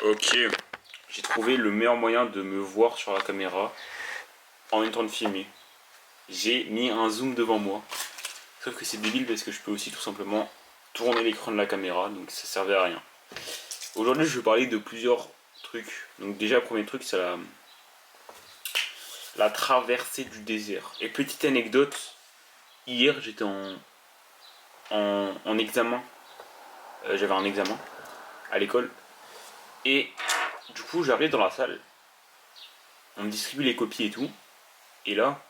Ok, j'ai trouvé le meilleur moyen de me voir sur la caméra en même temps de filmer. J'ai mis un zoom devant moi. Sauf que c'est débile parce que je peux aussi tout simplement tourner l'écran de la caméra, donc ça servait à rien. Aujourd'hui, je vais parler de plusieurs trucs. Donc déjà, le premier truc, c'est la traversée du désert. Et petite anecdote, hier, j'étais en examen. J'avais un examen à l'école. Et du coup, j'arrive dans la salle. On me distribue les copies et tout. Et là,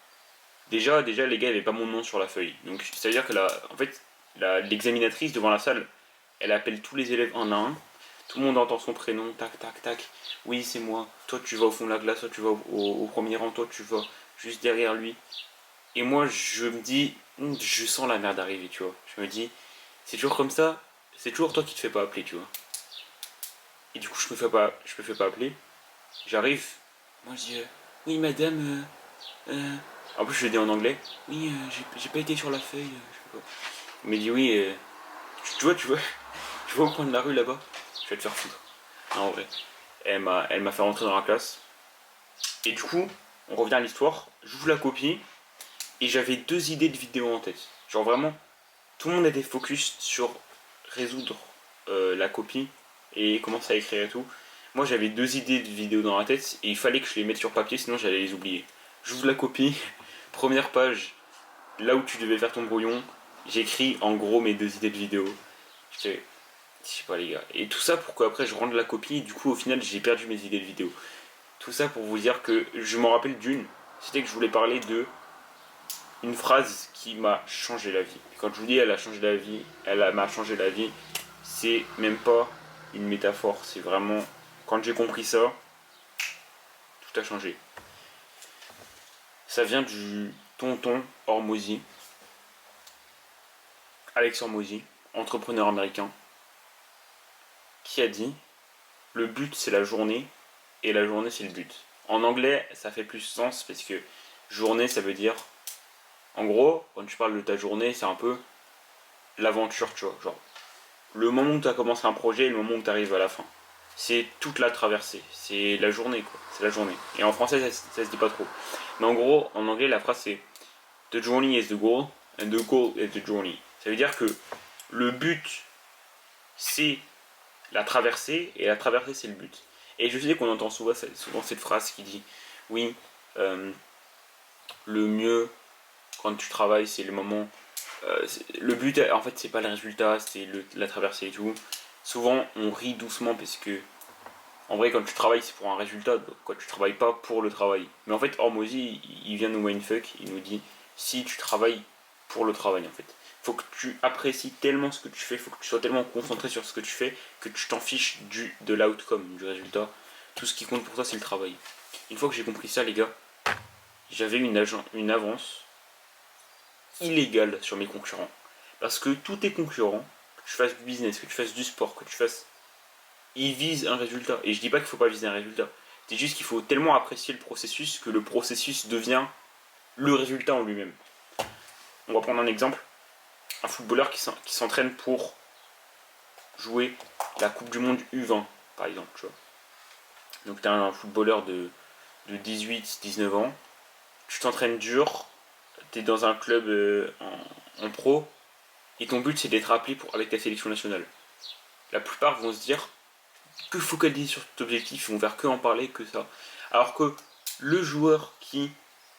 déjà les gars n'avaient pas mon nom sur la feuille. Donc ça veut dire que en fait, l'examinatrice devant la salle, elle appelle tous les élèves un à un. Tout le monde entend son prénom, tac, tac, tac. Oui, c'est moi. Toi, tu vas au fond de la classe, toi, tu vas au premier rang, toi, tu vas juste derrière lui. Et moi, je me dis, je sens la merde arriver, tu vois. Je me dis, c'est toujours comme ça, c'est toujours toi qui te fais pas appeler, tu vois. Et du coup, je me fais pas appeler. J'arrive, moi, je dis, oui, madame, en plus, je le dis en anglais. Oui, j'ai pas été sur la feuille. Je sais pas. Il m'a dit oui. Tu vois au coin de la rue là-bas. Je vais te faire foutre. Non, en vrai. Elle m'a fait rentrer dans la classe. Et du coup, on revient à l'histoire. J'ouvre la copie et j'avais deux idées de vidéo en tête. Genre vraiment, tout le monde était focus sur résoudre la copie et commencer à écrire et tout. Moi, j'avais deux idées de vidéo dans la tête et il fallait que je les mette sur papier, sinon j'allais les oublier. J'ouvre la copie, première page, là où tu devais faire ton brouillon, j'écris en gros mes deux idées de vidéo. Je sais pas les gars. Et tout ça pour qu'après je rende la copie, du coup au final j'ai perdu mes idées de vidéo. Tout ça pour vous dire que je m'en rappelle d'une, c'était que je voulais parler de une phrase qui m'a changé la vie. Quand je vous dis elle a changé la vie, m'a changé la vie, c'est même pas une métaphore, c'est vraiment quand j'ai compris ça, tout a changé. Ça vient du tonton Hormozy, Alex Hormozy, entrepreneur américain, qui a dit le but c'est la journée et la journée c'est le but. En anglais ça fait plus sens parce que journée ça veut dire en gros quand tu parles de ta journée c'est un peu l'aventure, tu vois, genre le moment où tu as commencé un projet et le moment où tu arrives à la fin. C'est toute la traversée, c'est la journée quoi, c'est la journée. Et en français ça se dit pas trop. Mais en gros en anglais la phrase c'est the journey is the goal and the goal is the journey. Ça veut dire que le but c'est la traversée et la traversée c'est le but. Et je sais qu'on entend souvent cette phrase qui dit oui, euh, le mieux quand tu travailles c'est le moment. Le but en fait c'est pas le résultat, c'est la traversée et tout. Souvent on rit doucement parce que en vrai quand tu travailles c'est pour un résultat, quand tu travailles pas pour le travail. Mais en fait Hormozy il vient nous mindfuck, il nous dit si tu travailles pour le travail en fait. Faut que tu apprécies tellement ce que tu fais, faut que tu sois tellement concentré sur ce que tu fais que tu t'en fiches de l'outcome, du résultat. Tout ce qui compte pour toi c'est le travail. Une fois que j'ai compris ça les gars, j'avais une avance illégale sur mes concurrents. Parce que tous tes concurrents, que tu fasses du business, que tu fasses du sport, que tu fasses, ils visent un résultat. Et je dis pas qu'il faut pas viser un résultat. C'est juste qu'il faut tellement apprécier le processus que le processus devient le résultat en lui-même. On va prendre un exemple. Un footballeur qui s'entraîne pour jouer la Coupe du Monde U20, par exemple. Tu vois. Donc tu es un footballeur de 18-19 ans. Tu t'entraînes dur. Tu es dans un club en pro. Et ton but c'est d'être appelé avec ta sélection nationale. La plupart vont se dire que focaliser sur cet objectif, ils vont faire que en parler, que ça. Alors que le joueur qui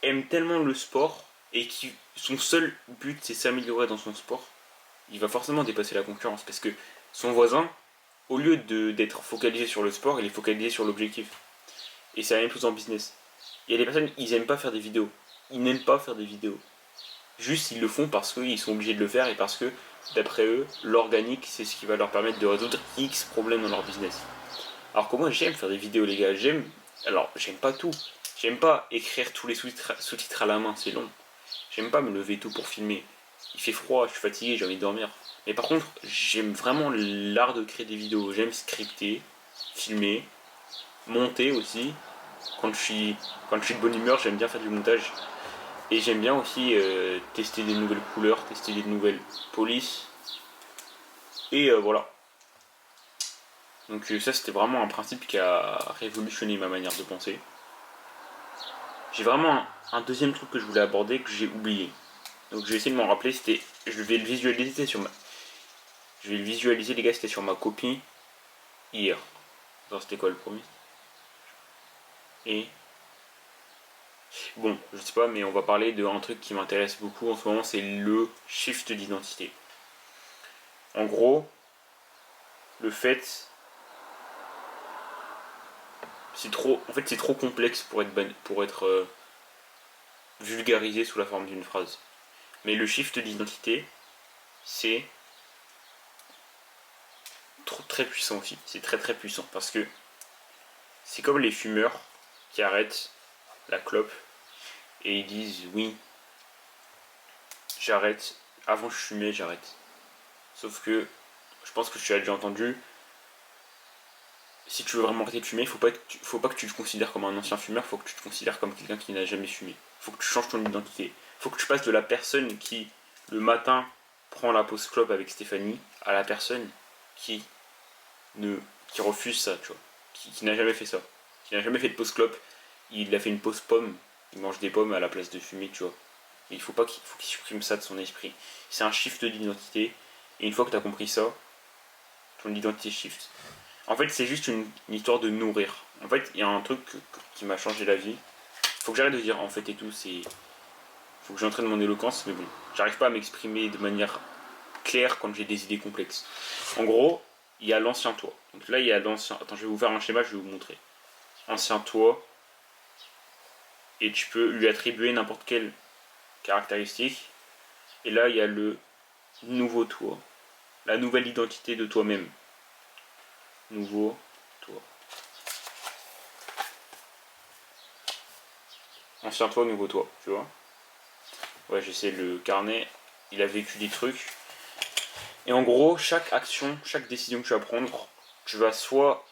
aime tellement le sport et qui son seul but c'est s'améliorer dans son sport, il va forcément dépasser la concurrence parce que son voisin, au lieu d'être focalisé sur le sport, il est focalisé sur l'objectif. Et c'est la même chose en business. Il y a des personnes, ils aiment pas faire des vidéos. Ils n'aiment pas faire des vidéos. Juste, ils le font parce qu'ils sont obligés de le faire et parce que, d'après eux, l'organique, c'est ce qui va leur permettre de résoudre X problèmes dans leur business. Alors que moi, j'aime faire des vidéos, les gars. Alors, j'aime pas tout. J'aime pas écrire tous les sous-titres à la main, c'est long. J'aime pas me lever tôt pour filmer. Il fait froid, je suis fatigué, j'ai envie de dormir. Mais par contre, j'aime vraiment l'art de créer des vidéos. J'aime scripter, filmer, monter aussi. Quand je suis de bonne humeur, j'aime bien faire du montage. Et j'aime bien aussi tester des nouvelles couleurs, tester des nouvelles polices. Et voilà. Donc ça c'était vraiment un principe qui a révolutionné ma manière de penser. J'ai vraiment un deuxième truc que je voulais aborder que j'ai oublié. Donc je vais essayer de m'en rappeler, c'était. Je vais le visualiser sur ma. Je vais le visualiser les gars, c'était sur ma copie hier. Dans cette école, promis. Et. Bon, je sais pas, mais on va parler d'un truc qui m'intéresse beaucoup en ce moment, c'est le shift d'identité. En gros, le fait. C'est trop. En fait c'est trop complexe pour être vulgarisé sous la forme d'une phrase. Mais le shift d'identité, c'est très puissant aussi. C'est très très puissant parce que c'est comme les fumeurs qui arrêtent la clope et ils disent oui, j'arrête. Avant je fumais, j'arrête. Sauf que je pense que tu as déjà entendu. Si tu veux vraiment arrêter de fumer, faut pas que tu te considères comme un ancien fumeur, faut que tu te considères comme quelqu'un qui n'a jamais fumé. Faut que tu changes ton identité. Faut que tu passes de la personne qui, le matin, prend la pause clope avec Stéphanie, à la personne qui qui refuse ça, tu vois. Qui n'a jamais fait ça. Qui n'a jamais fait de pause clope. Il a fait une pause pomme. Il mange des pommes à la place de fumer, tu vois. Et il faut qu'il supprime ça de son esprit. C'est un shift d'identité. Et une fois que tu as compris ça, ton identité shift. En fait, c'est juste une histoire de nourrir. En fait, il y a un truc qui m'a changé la vie. Faut que j'arrête de dire en fait et tout. Faut que j'entraîne mon éloquence, mais bon, j'arrive pas à m'exprimer de manière claire quand j'ai des idées complexes. En gros, il y a l'ancien toi. Donc là, il y a l'ancien. Attends, je vais vous faire un schéma, je vais vous montrer. Ancien toi, et tu peux lui attribuer n'importe quelle caractéristique. Et là, il y a le nouveau toi, la nouvelle identité de toi-même. Nouveau toi. Ancien toi, nouveau toi, tu vois. Ouais, j'essaie le carnet. Il a vécu des trucs. Et en gros, chaque action, chaque décision que tu vas prendre, tu vas soit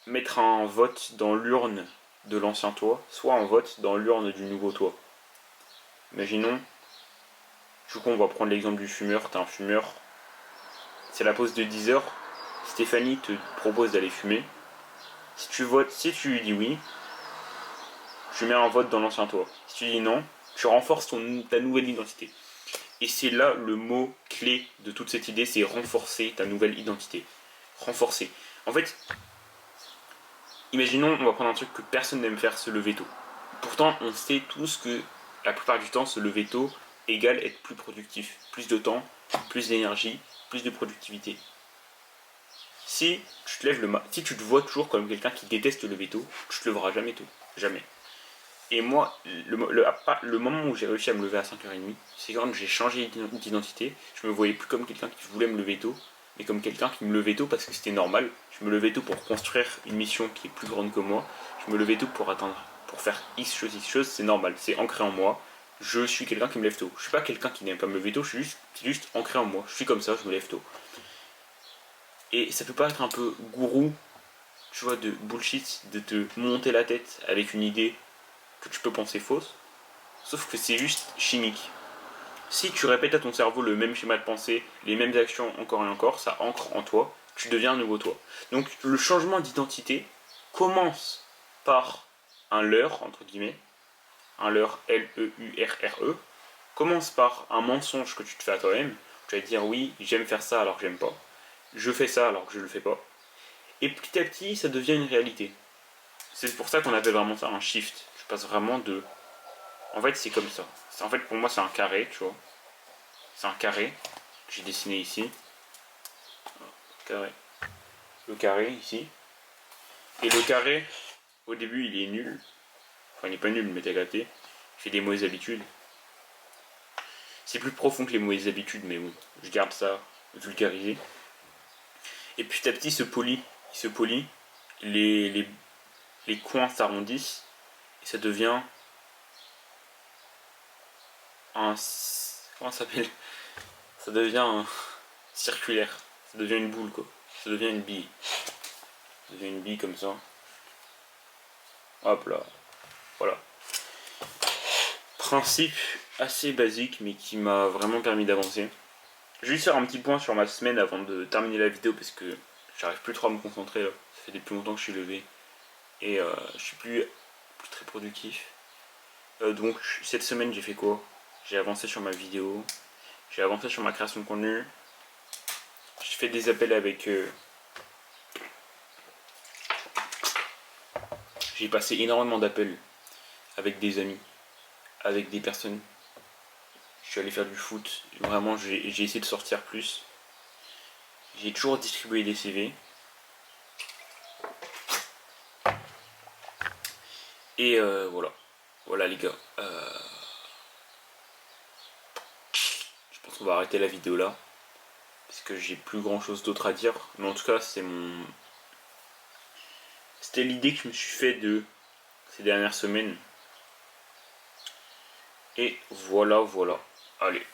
mettre un vote dans l'urne de l'ancien toi, soit un vote dans l'urne du nouveau toi. Imaginons, du coup on va prendre l'exemple du fumeur, t'es un fumeur, c'est la pause de 10 heures, Stéphanie te propose d'aller fumer. Si tu lui dis oui, tu mets un vote dans l'ancien toi. Si tu dis non, tu renforces ta nouvelle identité. Et c'est là le mot clé de toute cette idée, c'est renforcer ta nouvelle identité. Renforcer. En fait, imaginons, on va prendre un truc que personne n'aime faire, se lever tôt. Pourtant, on sait tous que la plupart du temps, se lever tôt égale être plus productif. Plus de temps, plus d'énergie, plus de productivité. Si tu te lèves si tu te vois toujours comme quelqu'un qui déteste te lever tôt, tu te leveras jamais tôt. Jamais. Et moi, le moment où j'ai réussi à me lever à 5h30, c'est quand j'ai changé d'identité. Je me voyais plus comme quelqu'un qui voulait me lever tôt, mais comme quelqu'un qui me levait tôt parce que c'était normal. Je me levais tôt pour construire une mission qui est plus grande que moi. Je me levais tôt pour faire X chose, c'est normal, c'est ancré en moi. Je suis quelqu'un qui me lève tôt. Je suis pas quelqu'un qui n'aime pas me lever tôt, c'est juste ancré en moi. Je suis comme ça, je me lève tôt. Et ça peut paraître un peu gourou, tu vois, de bullshit, de te monter la tête avec une idée que tu peux penser fausse, sauf que c'est juste chimique. Si tu répètes à ton cerveau le même schéma de pensée, les mêmes actions encore et encore, ça ancre en toi, tu deviens un nouveau toi. Donc le changement d'identité commence par un leurre, entre guillemets, un leurre L-E-U-R-R-E, commence par un mensonge que tu te fais à toi-même, tu vas te dire oui, j'aime faire ça alors que j'aime pas, je fais ça alors que je le fais pas, et petit à petit ça devient une réalité. C'est pour ça qu'on appelle vraiment ça un shift. Je passe vraiment de. En fait, c'est comme ça. En fait, pour moi, c'est un carré, tu vois. C'est un carré que j'ai dessiné ici. Carré. Le carré ici. Et le carré, au début, il est nul. Enfin, il n'est pas nul, mais t'as capté. Il fait des mauvaises habitudes. C'est plus profond que les mauvaises habitudes, mais bon, je garde ça vulgarisé. Et petit à petit, il se polit. Il se polit. Les coins s'arrondissent. Et ça devient un. Comment ça s'appelle? Ça devient un circulaire. Ça devient une boule, quoi. Ça devient une bille. Ça devient une bille comme ça. Hop là. Voilà. Principe assez basique, mais qui m'a vraiment permis d'avancer. Je vais juste faire un petit point sur ma semaine avant de terminer la vidéo, parce que j'arrive plus trop à me concentrer là. Ça fait depuis longtemps que je suis levé. Et je suis plus très productif. Donc cette semaine j'ai fait quoi? J'ai avancé sur ma vidéo. J'ai avancé sur ma création de contenu. J'ai fait des appels avec... j'ai passé énormément d'appels avec des amis, avec des personnes. Je suis allé faire du foot. Vraiment, j'ai essayé de sortir plus. J'ai toujours distribué des CV. Et voilà. Voilà les gars. Je pense qu'on va arrêter la vidéo là. Parce que j'ai plus grand chose d'autre à dire. Mais en tout cas, c'était l'idée que je me suis fait de ces dernières semaines. Et voilà, voilà. Allez.